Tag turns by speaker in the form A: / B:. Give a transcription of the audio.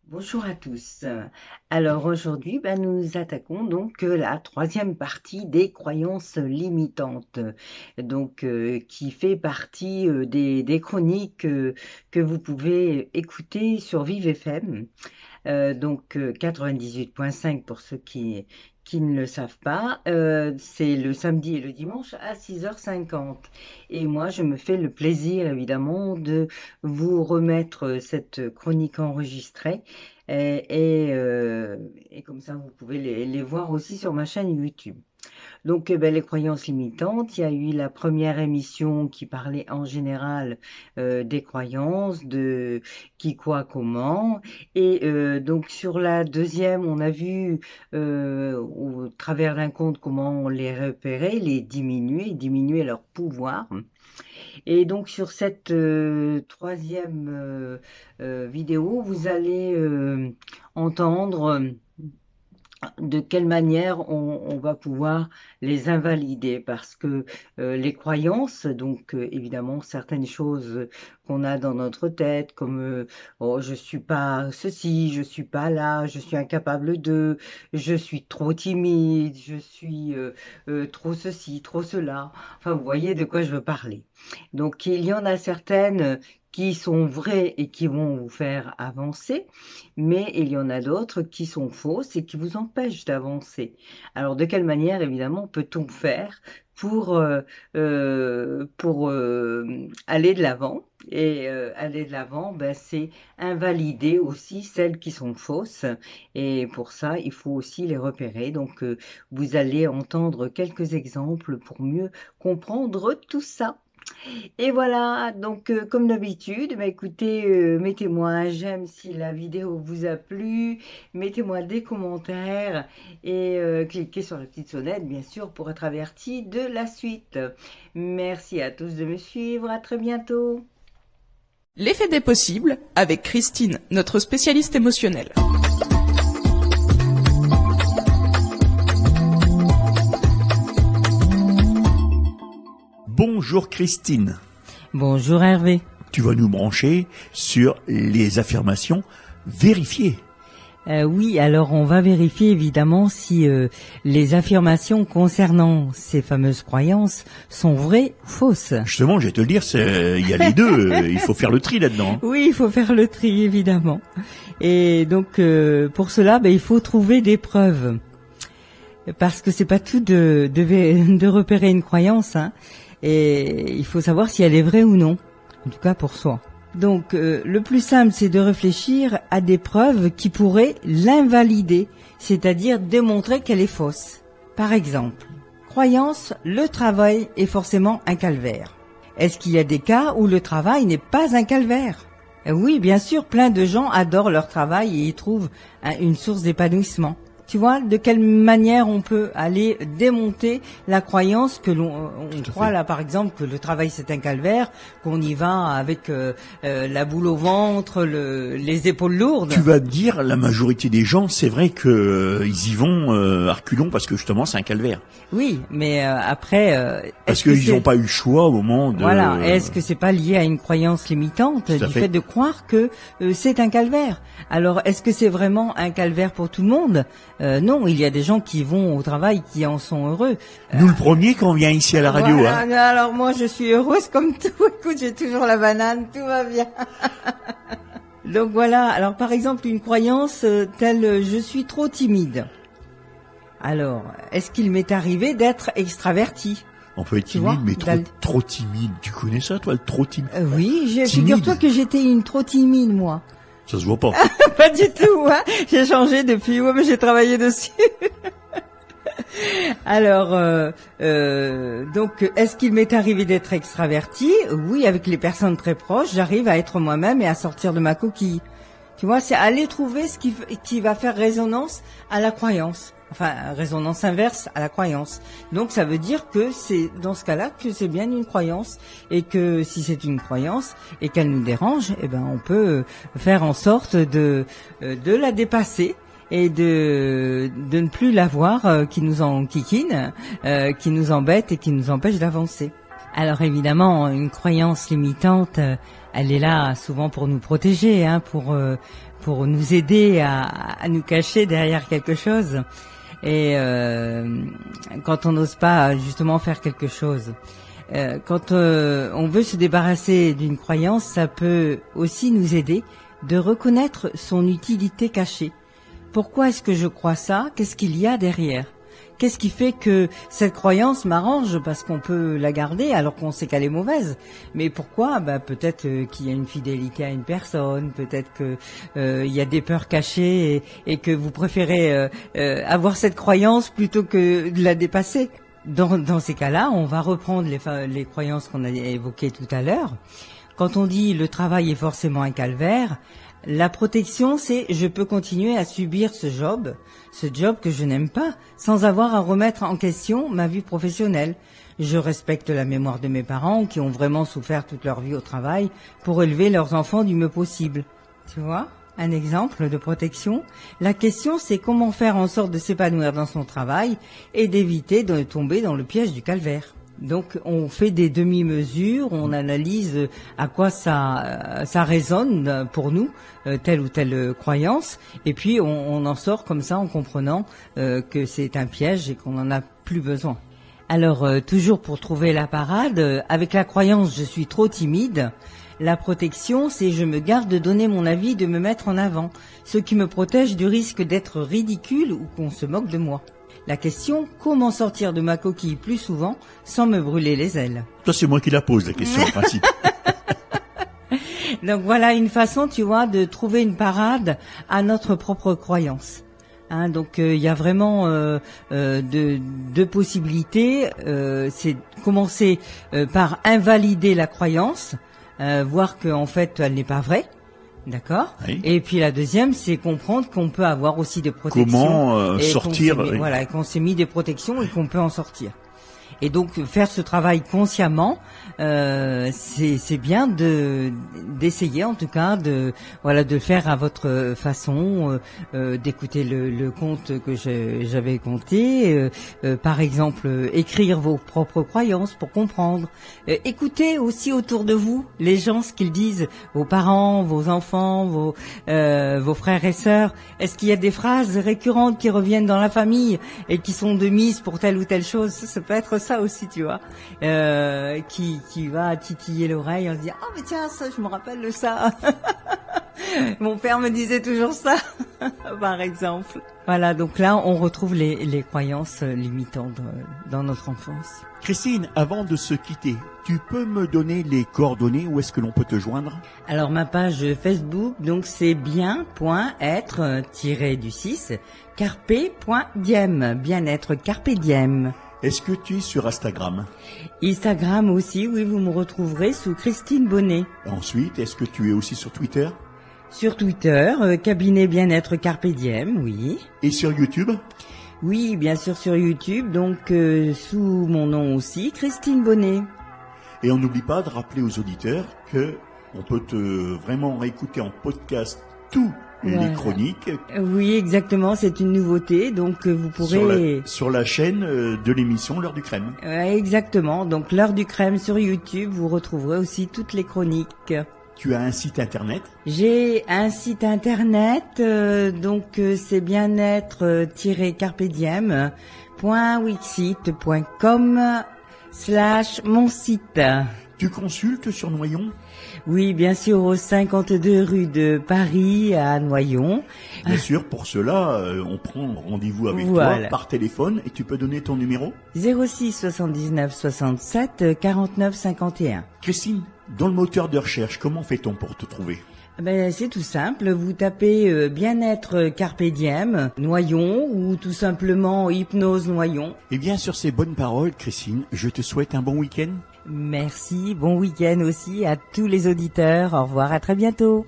A: Bonjour à tous. Alors aujourd'hui, nous attaquons donc la troisième partie des croyances limitantes, qui fait partie des chroniques que vous pouvez écouter sur Vive FM. 98.5 pour ceux qui ne le savent pas. C'est le samedi et le dimanche à 6h50. Et moi, je me fais le plaisir, évidemment, de vous remettre cette chronique enregistrée. Et comme ça, vous pouvez les voir aussi sur ma chaîne YouTube. Les croyances limitantes, il y a eu la première émission qui parlait en général des croyances, de qui, quoi, comment. Et donc sur la deuxième, on a vu au travers d'un conte comment les repérer, les diminuer leur pouvoir. Et donc sur cette troisième vidéo, vous allez entendre de quelle manière on va pouvoir les invalider parce que les croyances, évidemment certaines choses qu'on a dans notre tête comme oh je suis pas ceci, je suis pas là, je suis incapable de, je suis trop timide, je suis trop ceci, trop cela. Enfin vous voyez de quoi je veux parler. Donc il y en a certaines qui sont vraies et qui vont vous faire avancer, mais il y en a d'autres qui sont fausses et qui vous empêchent d'avancer. Alors, de quelle manière, évidemment, peut-on faire pour aller de l'avant? Et aller de l'avant, c'est invalider aussi celles qui sont fausses. Et pour ça, il faut aussi les repérer. Donc, vous allez entendre quelques exemples pour mieux comprendre tout ça. Et voilà, comme d'habitude, écoutez, mettez-moi un j'aime si la vidéo vous a plu, mettez-moi des commentaires et cliquez sur la petite sonnette, bien sûr, pour être averti de la suite. Merci à tous de me suivre, à très bientôt.
B: L'effet des possibles avec Christine, notre spécialiste émotionnelle.
C: Bonjour Christine.
D: Bonjour Hervé.
C: Tu vas nous brancher sur les affirmations vérifiées.
D: Oui, alors on va vérifier évidemment si les affirmations concernant ces fameuses croyances sont vraies ou fausses.
C: Justement, je vais te le dire, il y a les deux, il faut faire le tri là-dedans.
D: Oui, il faut faire le tri évidemment. Et donc pour cela, il faut trouver des preuves. Parce que c'est pas tout de repérer une croyance, hein. Et il faut savoir si elle est vraie ou non, en tout cas pour soi. Donc le plus simple, c'est de réfléchir à des preuves qui pourraient l'invalider, c'est-à-dire démontrer qu'elle est fausse. Par exemple, croyance, le travail est forcément un calvaire. Est-ce qu'il y a des cas où le travail n'est pas un calvaire ? Oui, bien sûr, plein de gens adorent leur travail et y trouvent une source d'épanouissement. Tu vois, de quelle manière on peut aller démonter la croyance que l'on croit là, par exemple, que le travail c'est un calvaire, qu'on y va avec la boule au ventre, les épaules lourdes.
C: Tu vas te dire, la majorité des gens, c'est vrai que ils y vont à reculons parce que justement c'est un calvaire.
D: Oui, mais après...
C: parce qu'ils n'ont pas eu le choix au moment de...
D: Voilà, est-ce que c'est pas lié à une croyance limitante du fait de croire que c'est un calvaire? Alors, est-ce que c'est vraiment un calvaire pour tout le monde? Non, il y a des gens qui vont au travail qui en sont heureux.
C: Nous le premier quand on vient ici à la radio.
D: Voilà, hein. Alors moi je suis heureuse comme tout. Écoute, j'ai toujours la banane, tout va bien. Donc voilà, alors par exemple une croyance telle je suis trop timide. Alors, est-ce qu'il m'est arrivé d'être extraverti?
C: On peut être timide, mais trop timide. Tu connais ça, toi, le trop timide?
D: Oui, figure-toi que j'étais une trop timide, moi.
C: Ça se voit pas.
D: Pas du tout, hein. J'ai changé depuis, mais j'ai travaillé dessus. Alors, est-ce qu'il m'est arrivé d'être extraverti? Oui, avec les personnes très proches, j'arrive à être moi-même et à sortir de ma coquille. Tu vois, c'est aller trouver ce qui va faire résonance à la croyance. Enfin, résonance inverse à la croyance. Donc, ça veut dire que c'est dans ce cas-là que c'est bien une croyance et que si c'est une croyance et qu'elle nous dérange, on peut faire en sorte de la dépasser et de ne plus la voir qui nous enquiquine, qui nous embête et qui nous empêche d'avancer. Alors évidemment, une croyance limitante, elle est là souvent pour nous protéger, pour nous aider à nous cacher derrière quelque chose. Et quand on n'ose pas justement faire quelque chose. Quand on veut se débarrasser d'une croyance, ça peut aussi nous aider de reconnaître son utilité cachée. Pourquoi est-ce que je crois ça? Qu'est-ce qu'il y a derrière? Qu'est-ce qui fait que cette croyance m'arrange parce qu'on peut la garder alors qu'on sait qu'elle est mauvaise? Mais pourquoi? Peut-être qu'il y a une fidélité à une personne, peut-être que il y a des peurs cachées et que vous préférez avoir cette croyance plutôt que de la dépasser. Dans ces cas-là, on va reprendre les croyances qu'on a évoquées tout à l'heure. Quand on dit le travail est forcément un calvaire, la protection, c'est je peux continuer à subir ce job que je n'aime pas, sans avoir à remettre en question ma vie professionnelle. Je respecte la mémoire de mes parents qui ont vraiment souffert toute leur vie au travail pour élever leurs enfants du mieux possible. Tu vois, un exemple de protection. La question, c'est comment faire en sorte de s'épanouir dans son travail et d'éviter de tomber dans le piège du calvaire. Donc on fait des demi-mesures, on analyse à quoi ça résonne pour nous, telle ou telle croyance, et puis on en sort comme ça en comprenant que c'est un piège et qu'on n'en a plus besoin. Alors toujours pour trouver la parade, avec la croyance je suis trop timide, la protection c'est je me garde de donner mon avis, de me mettre en avant, ce qui me protège du risque d'être ridicule ou qu'on se moque de moi. La question, comment sortir de ma coquille plus souvent sans me brûler les ailes?
C: Toi, c'est moi qui la pose, la question, en principe.
D: Donc voilà une façon, tu vois, de trouver une parade à notre propre croyance. Donc il y a vraiment deux possibilités. C'est commencer par invalider la croyance, voir qu'en fait elle n'est pas vraie. D'accord. Oui. Et puis la deuxième, c'est comprendre qu'on peut avoir aussi des protections.
C: Comment sortir
D: Voilà, qu'on s'est mis des protections et qu'on peut en sortir. Et donc faire ce travail consciemment, c'est bien d'essayer en tout cas de faire à votre façon, d'écouter le conte que j'avais conté, par exemple écrire vos propres croyances pour comprendre, écoutez aussi autour de vous les gens ce qu'ils disent, vos parents, vos enfants, vos frères et sœurs. Est-ce qu'il y a des phrases récurrentes qui reviennent dans la famille et qui sont de mise pour telle ou telle chose? Ça peut être ça aussi, tu vois, qui va titiller l'oreille en se disant « Ah, mais tiens, ça, je me rappelle de ça. Mon père me disait toujours ça, par exemple. » Voilà, donc là, on retrouve les croyances limitantes dans notre enfance.
C: Christine, avant de se quitter, tu peux me donner les coordonnées où est-ce que l'on peut te joindre?
D: Alors, ma page Facebook, donc c'est bien.être-du6 carpe.diem, bien-être carpe diem.
C: Est-ce que tu es sur Instagram?
D: Instagram aussi, oui, vous me retrouverez sous Christine Bonnet.
C: Ensuite, est-ce que tu es aussi sur Twitter?
D: Sur Twitter, cabinet bien-être Carpe Diem, oui.
C: Et sur YouTube?
D: Oui, bien sûr sur YouTube, donc sous mon nom aussi, Christine Bonnet.
C: Et on n'oublie pas de rappeler aux auditeurs que on peut vraiment réécouter en podcast tout. Les chroniques.
D: Oui, exactement, c'est une nouveauté, donc vous pourrez...
C: Sur la chaîne de l'émission L'heure du crème.
D: Exactement, donc L'heure du crème sur YouTube, vous retrouverez aussi toutes les chroniques.
C: Tu as un site internet? J'ai
D: un site internet, donc c'est bien-être-carpediem.wixsite.com/mon site.
C: Tu consultes sur Noyon?
D: Oui, bien sûr, au 52 rue de Paris, à Noyon.
C: Bien sûr, pour cela, on prend rendez-vous avec toi par téléphone et tu peux donner ton numéro?
D: 06 79 67 49 51.
C: Christine, dans le moteur de recherche, comment fait-on pour te trouver?
D: C'est tout simple, vous tapez bien-être Carpe Diem, Noyon, ou tout simplement hypnose Noyon.
C: Et bien, sur ces bonnes paroles, Christine, je te souhaite un bon week-end.
D: Merci, bon week-end aussi à tous les auditeurs. Au revoir, à très bientôt.